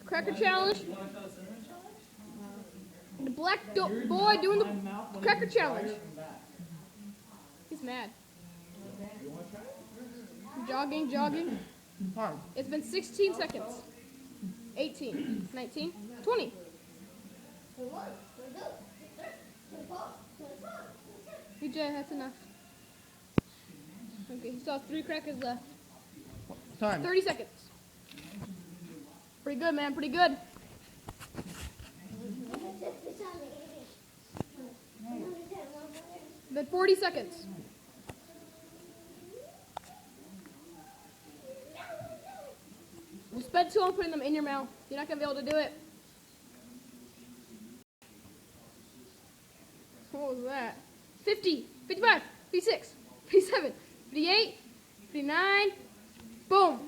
Cracker challenge. The black boy doing the cracker challenge. He's mad. Jogging. It's been 16 seconds. 18, 19, 20. BJ, that's enough. Okay, he still has 3 crackers left. Time. 30 seconds. Pretty good, man. Pretty good. Then 40 seconds. You spent too long putting them in your mouth. You're not going to be able to do it. What was that? 50, 55, 56, 57, 58, 59,